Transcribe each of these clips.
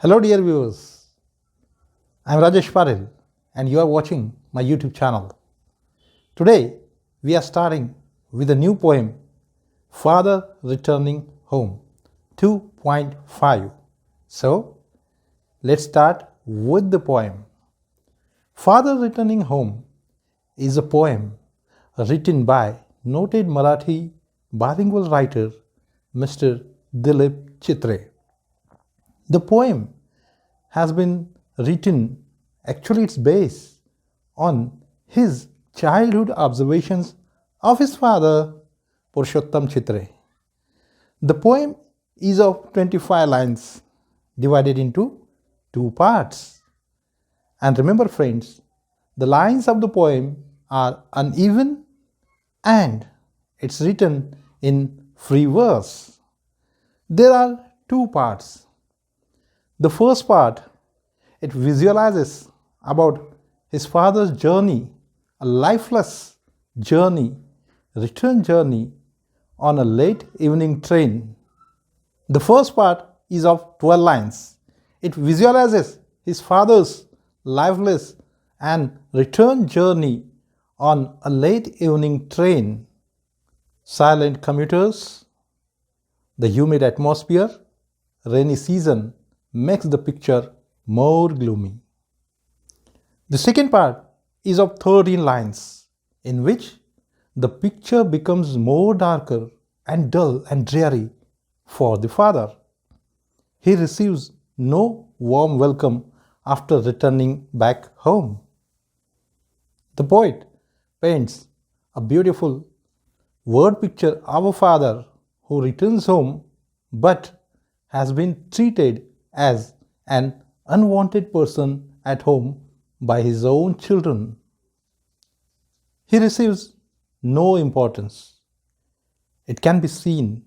Hello dear viewers, I am Rajesh Patil and you are watching my YouTube channel. Today we are starting with a new poem, Father Returning Home 2.5. So let's start with the poem. Father Returning Home is a poem written by noted Marathi bilingual writer Mr. Xii. The poem has been written, actually it's based on his childhood observations of his father Purushottam Chitre. The poem is of 25 lines divided into two parts. And remember friends, the lines of the poem are uneven and it's written in free verse. There are two parts. The first part, it visualizes about his father's journey, a lifeless journey, return journey on a late evening train. The first part is of 12 lines. It visualizes his father's lifeless and return journey on a late evening train. Silent commuters, the humid atmosphere, rainy season makes the picture more gloomy. The second part is of 13 lines, in which the picture becomes more darker and dull and dreary for the father. He receives no warm welcome after returning back home. The poet paints a beautiful word picture of a father who returns home but has been treated as an unwanted person at home by his own children. He receives no importance. It can be seen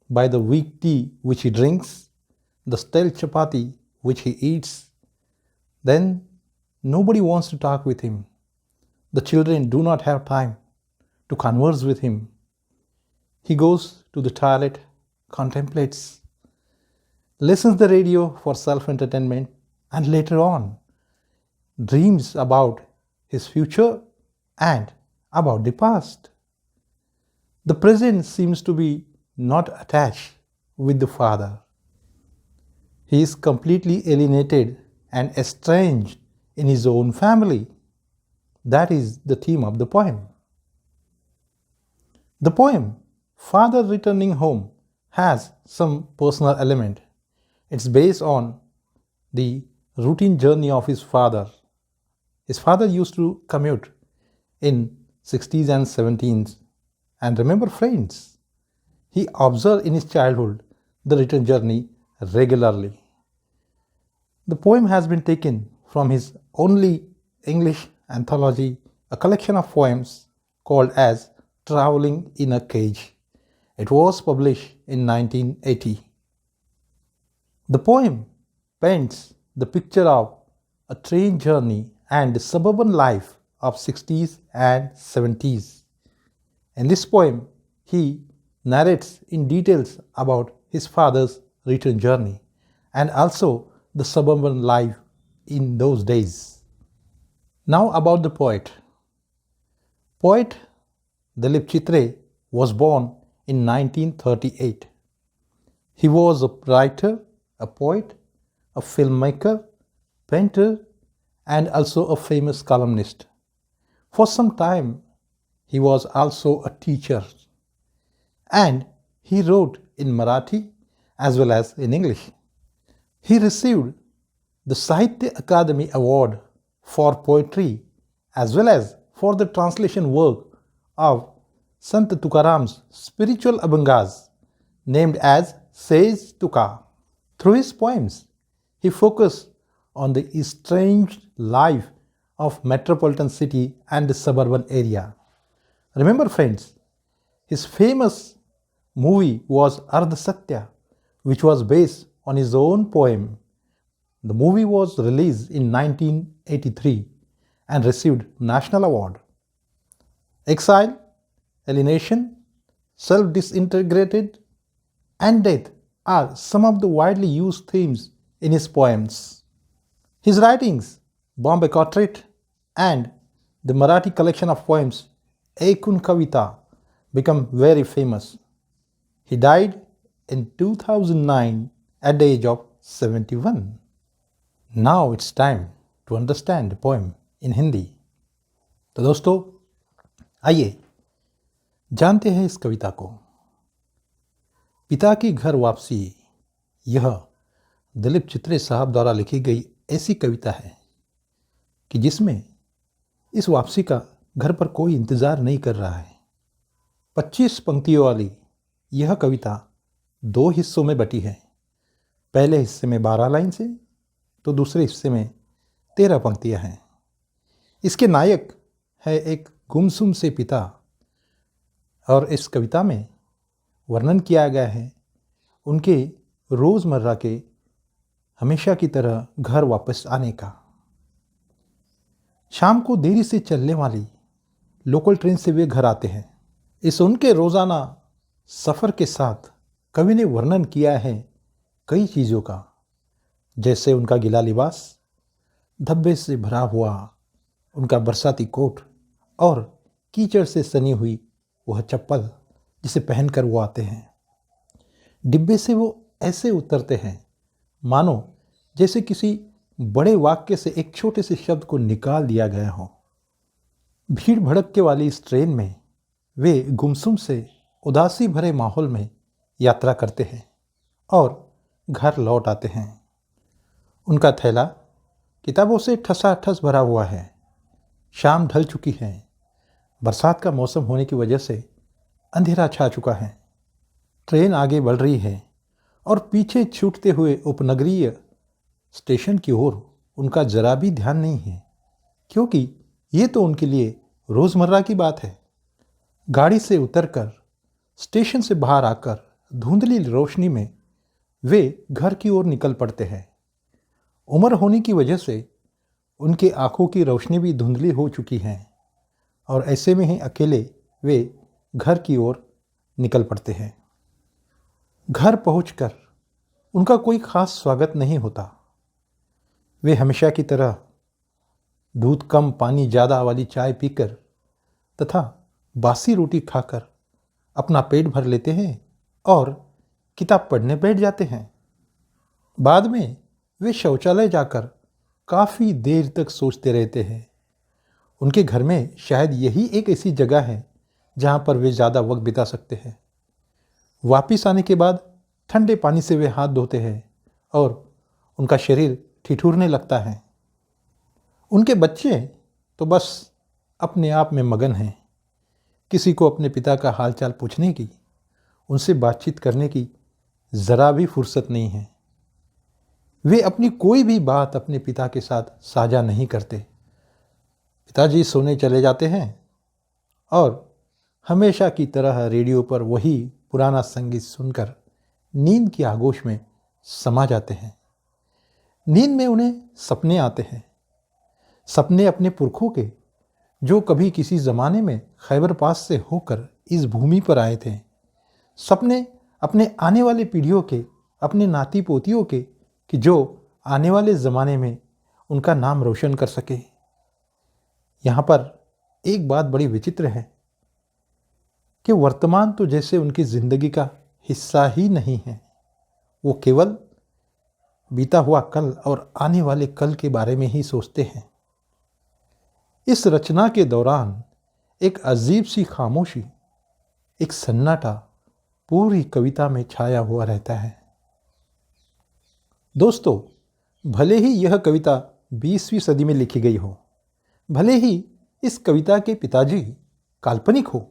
by the weak tea which he drinks, the stale chapati which he eats. Then nobody wants to talk with him. The children do not have time to converse with him. He goes to the toilet, contemplates, listens the radio for self-entertainment, and later on dreams about his future and about the past. The present seems to be not attached with the father. He is completely alienated and estranged in his own family. That is the theme of the poem. The poem, Father Returning Home, has some personal element. It's based on the routine journey of his father. His father used to commute in 60s and 70s. And remember friends, he observed in his childhood the return journey regularly. The poem has been taken from his only English anthology, a collection of poems called as Traveling in a Cage. It was published in 1980. The poem paints the picture of a train journey and the suburban life of 60s and 70s. In this poem, he narrates in details about his father's return journey and also the suburban life in those days. Now about the poet. Poet Dilip Chitre was born in 1938. He was a writer, a poet, a filmmaker, painter, and also a famous columnist. For some time, he was also a teacher. And he wrote in Marathi as well as in English. He received the Sahitya Akademi Award for poetry as well as for the translation work of Sant Tukaram's spiritual abhangas named as Says Tuka. Through his poems, he focused on the estranged life of metropolitan city and the suburban area. Remember friends, his famous movie was Ardha Satya, which was based on his own poem. The movie was released in 1983 and received National Award. Exile, alienation, self-disintegrated, and death are some of the widely used themes in his poems. His writings, Bombay Portrait and the Marathi collection of poems, Ekun Kavita, become very famous. He died in 2009 at the age of 71. Now it's time to understand the poem in Hindi. तो दोस्तों आइए जानते हैं इस कविता को। पिता की घर वापसी, यह दिलीप चित्रे साहब द्वारा लिखी गई ऐसी कविता है कि जिसमें इस वापसी का घर पर कोई इंतज़ार नहीं कर रहा है। 25 पंक्तियों वाली यह कविता 2 हिस्सों में बटी है। पहले हिस्से में 12 लाइन से तो दूसरे हिस्से में 13 पंक्तियां हैं। इसके नायक है एक गुमसुम से पिता और इस कविता में वर्णन किया गया है उनके रोज़मर्रा के हमेशा की तरह घर वापस आने का। शाम को देरी से चलने वाली लोकल ट्रेन से वे घर आते हैं। इस उनके रोज़ाना सफ़र के साथ कवि ने वर्णन किया है कई चीज़ों का, जैसे उनका गीला लिबास, धब्बे से भरा हुआ उनका बरसाती कोट और कीचड़ से सनी हुई वह चप्पल जिसे पहनकर वो आते हैं। डिब्बे से वो ऐसे उतरते हैं मानो जैसे किसी बड़े वाक्य से एक छोटे से शब्द को निकाल दिया गया हो। भीड़ भड़के वाली इस ट्रेन में वे गुमसुम से उदासी भरे माहौल में यात्रा करते हैं और घर लौट आते हैं। उनका थैला किताबों से ठसाठस भरा हुआ है। शाम ढल चुकी है। बरसात का मौसम होने की वजह से अंधेरा छा चुका है। ट्रेन आगे बढ़ रही है और पीछे छूटते हुए उपनगरीय स्टेशन की ओर उनका जरा भी ध्यान नहीं है, क्योंकि ये तो उनके लिए रोज़मर्रा की बात है। गाड़ी से उतरकर स्टेशन से बाहर आकर धुंधली रोशनी में वे घर की ओर निकल पड़ते हैं। उम्र होने की वजह से उनकी आंखों की रोशनी भी धुंधली हो चुकी है और ऐसे में ही अकेले वे घर की ओर निकल पड़ते हैं। घर पहुंचकर उनका कोई खास स्वागत नहीं होता। वे हमेशा की तरह दूध कम पानी ज़्यादा वाली चाय पीकर तथा बासी रोटी खाकर अपना पेट भर लेते हैं और किताब पढ़ने बैठ जाते हैं। बाद में वे शौचालय जाकर काफ़ी देर तक सोचते रहते हैं। उनके घर में शायद यही एक ऐसी जगह है जहाँ पर वे ज़्यादा वक्त बिता सकते हैं। वापिस आने के बाद ठंडे पानी से वे हाथ धोते हैं और उनका शरीर ठिठुरने लगता है। उनके बच्चे तो बस अपने आप में मगन हैं। किसी को अपने पिता का हालचाल पूछने की, उनसे बातचीत करने की ज़रा भी फुर्सत नहीं है। वे अपनी कोई भी बात अपने पिता के साथ साझा नहीं करते। पिताजी सोने चले जाते हैं और हमेशा की तरह रेडियो पर वही पुराना संगीत सुनकर नींद की आगोश में समा जाते हैं। नींद में उन्हें सपने आते हैं। सपने अपने पुरखों के, जो कभी किसी ज़माने में खैबर पास से होकर इस भूमि पर आए थे। सपने अपने आने वाले पीढ़ियों के, अपने नाती पोतियों के, कि जो आने वाले ज़माने में उनका नाम रोशन कर सके। यहाँ पर एक बात बड़ी विचित्र है कि वर्तमान तो जैसे उनकी ज़िंदगी का हिस्सा ही नहीं है। वो केवल बीता हुआ कल और आने वाले कल के बारे में ही सोचते हैं। इस रचना के दौरान एक अजीब सी खामोशी, एक सन्नाटा पूरी कविता में छाया हुआ रहता है। दोस्तों, भले ही यह कविता 20वीं सदी में लिखी गई हो, भले ही इस कविता के पिताजी काल्पनिक हो,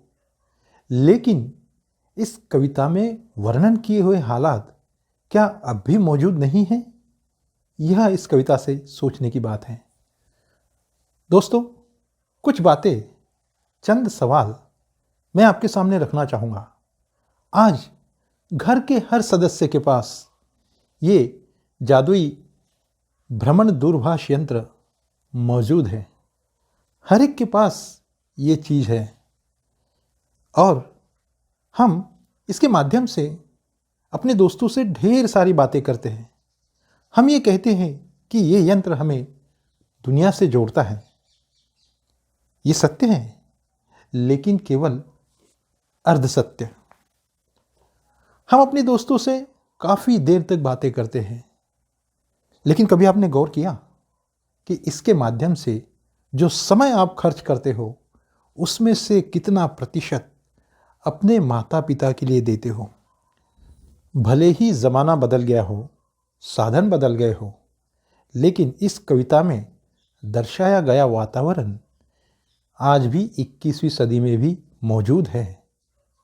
लेकिन इस कविता में वर्णन किए हुए हालात क्या अब भी मौजूद नहीं हैं? यह इस कविता से सोचने की बात है। दोस्तों, कुछ बातें, चंद सवाल मैं आपके सामने रखना चाहूँगा। आज घर के हर सदस्य के पास ये जादुई भ्रमण दूरभाष यंत्र मौजूद है। हर एक के पास ये चीज़ है और हम इसके माध्यम से अपने दोस्तों से ढेर सारी बातें करते हैं। हम ये कहते हैं कि ये यंत्र हमें दुनिया से जोड़ता है। ये सत्य है, लेकिन केवल अर्ध सत्य। हम अपने दोस्तों से काफ़ी देर तक बातें करते हैं, लेकिन कभी आपने गौर किया कि इसके माध्यम से जो समय आप खर्च करते हो उसमें से कितना प्रतिशत अपने माता पिता के लिए देते हो? भले ही ज़माना बदल गया हो, साधन बदल गए हो, लेकिन इस कविता में दर्शाया गया वातावरण आज भी 21वीं सदी में भी मौजूद है।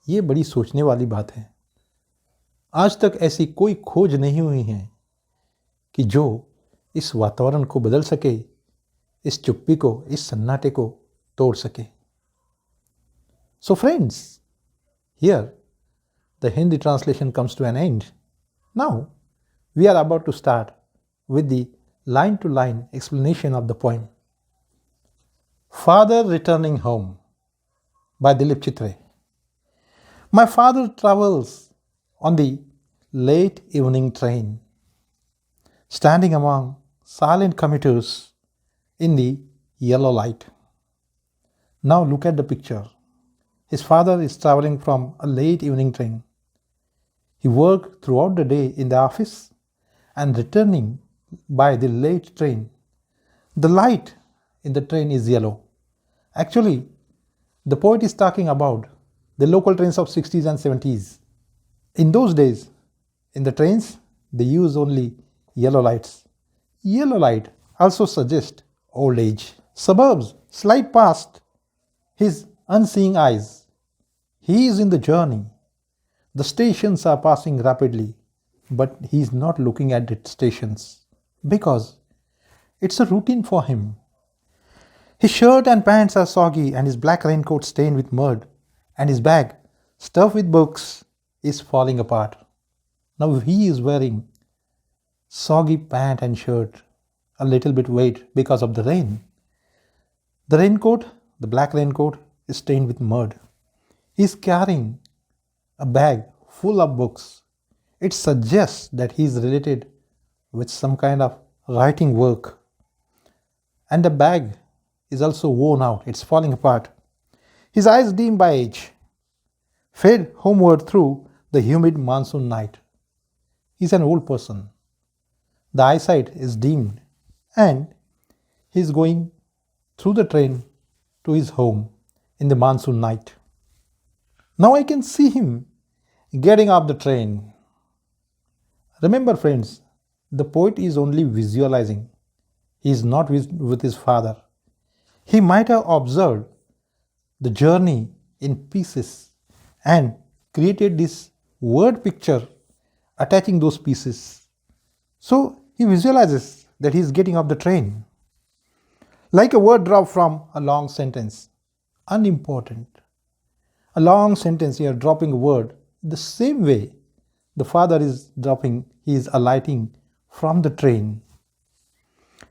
ये बड़ी सोचने वाली बात है। आज तक ऐसी कोई खोज नहीं हुई है कि जो इस वातावरण को बदल सके, इस चुप्पी को, इस सन्नाटे को तोड़ सके। So friends, here the Hindi translation comes to an end. Now we are about to start with the line-to-line explanation of the poem. Father Returning Home by Dilip Chitre. My father travels on the late evening train, standing among silent commuters in the yellow light. Now look at the picture. His father is traveling from a late evening train. He worked throughout the day in the office and returning by the late train. The light in the train is yellow. Actually, the poet is talking about the local trains of 60s and 70s. In those days, in the trains, they use only yellow lights. Yellow light also suggests old age. Suburbs slide past his unseeing eyes. He is in the journey. The stations are passing rapidly, but he is not looking at the stations because it's a routine for him. His shirt and pants are soggy and his black raincoat stained with mud, and his bag, stuffed with books, is falling apart. Now he is wearing soggy pant and shirt, a little bit wet because of the rain. The raincoat, the black raincoat, is stained with mud. He is carrying a bag full of books. It suggests that he is related with some kind of writing work. And the bag is also worn out, it's falling apart. His eyes, dim by age, fade homeward through the humid monsoon night. He's an old person. The eyesight is dimmed, and he's going through the train to his home in the monsoon night. Now I can see him getting off the train. Remember, friends, the poet is only visualizing. He is not with his father. He might have observed the journey in pieces and created this word picture attaching those pieces. So he visualizes that he is getting off the train. Like a word drop from a long sentence, unimportant. A long sentence, you are dropping a word. The same way the father is dropping, he is alighting from the train.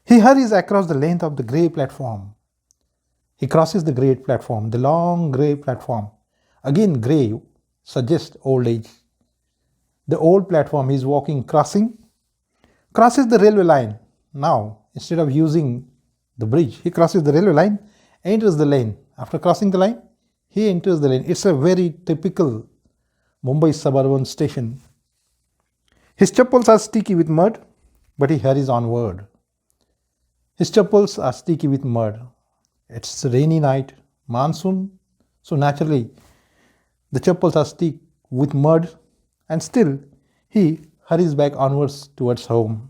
He hurries across the length of the grey platform. He crosses the grey platform, the long grey platform. Again, grey suggests old age. The old platform he is walking, crosses the railway line. Now, instead of using the bridge, he crosses the railway line, enters the lane. After crossing the line, he enters the lane. It's a very typical Mumbai suburban station. His chappals are sticky with mud, but he hurries onward. His chappals are sticky with mud. It's a rainy night, monsoon, so naturally the chappals are sticky with mud, and still he hurries back onwards towards home.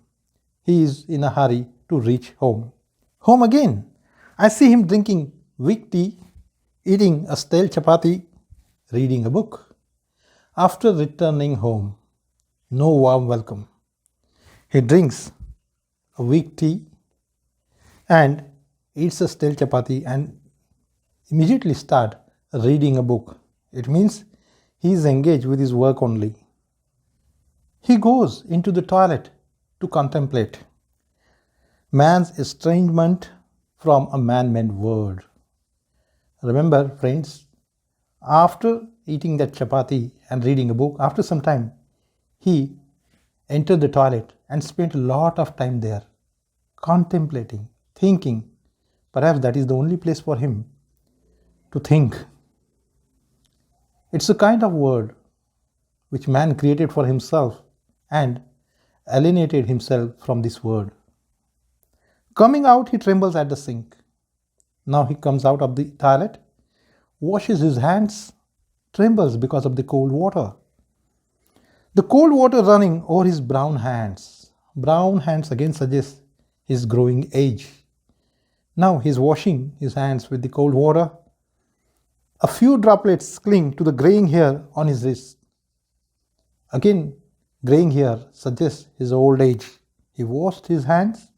He is in a hurry to reach home. Home again. I see him drinking weak tea, eating a stale chapati, reading a book. After returning home, no warm welcome. He drinks a weak tea and eats a stale chapati and immediately start reading a book. It means he is engaged with his work only. He goes into the toilet to contemplate man's estrangement from a man-made world. Remember, friends, after eating that chapati and reading a book, after some time, he entered the toilet and spent a lot of time there, contemplating, thinking. Perhaps that is the only place for him to think. It's a kind of word which man created for himself and alienated himself from this word. Coming out, he trembles at the sink. Now he comes out of the toilet, washes his hands, trembles because of the cold water. The cold water running over his brown hands. Brown hands again suggest his growing age. Now he is washing his hands with the cold water. A few droplets cling to the graying hair on his wrist. Again, graying hair suggests his old age. He washed his hands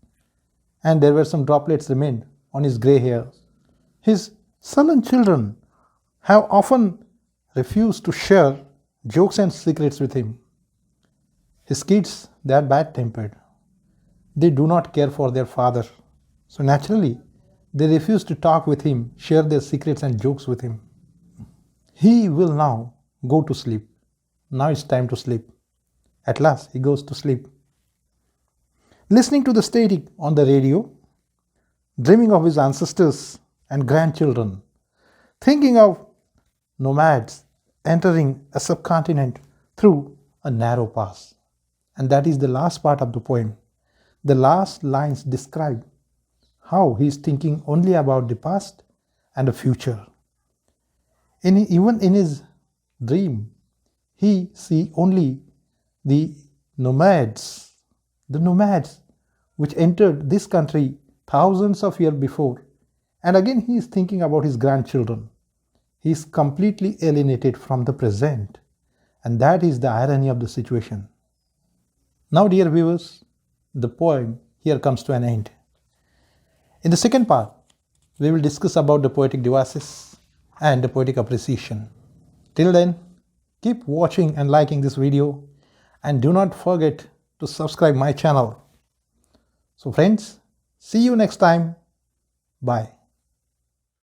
and there were some droplets remained on his grey hair. His sullen children have often refused to share jokes and secrets with him. His kids, they are bad-tempered. They do not care for their father. So naturally, they refuse to talk with him, share their secrets and jokes with him. He will now go to sleep. Now it's time to sleep. At last, he goes to sleep. Listening to the static on the radio, dreaming of his ancestors and grandchildren, thinking of nomads entering a subcontinent through a narrow pass. And that is the last part of the poem. The last lines describe how he is thinking only about the past and the future. Even in his dream, he sees only the nomads which entered this country thousands of years before. And again he is thinking about his grandchildren. He is completely alienated from the present. And that is the irony of the situation. Now, dear viewers, the poem here comes to an end. In the second part, we will discuss about the poetic devices and the poetic appreciation. Till then, keep watching and liking this video and do not forget to subscribe my channel. So friends, see you next time. Bye.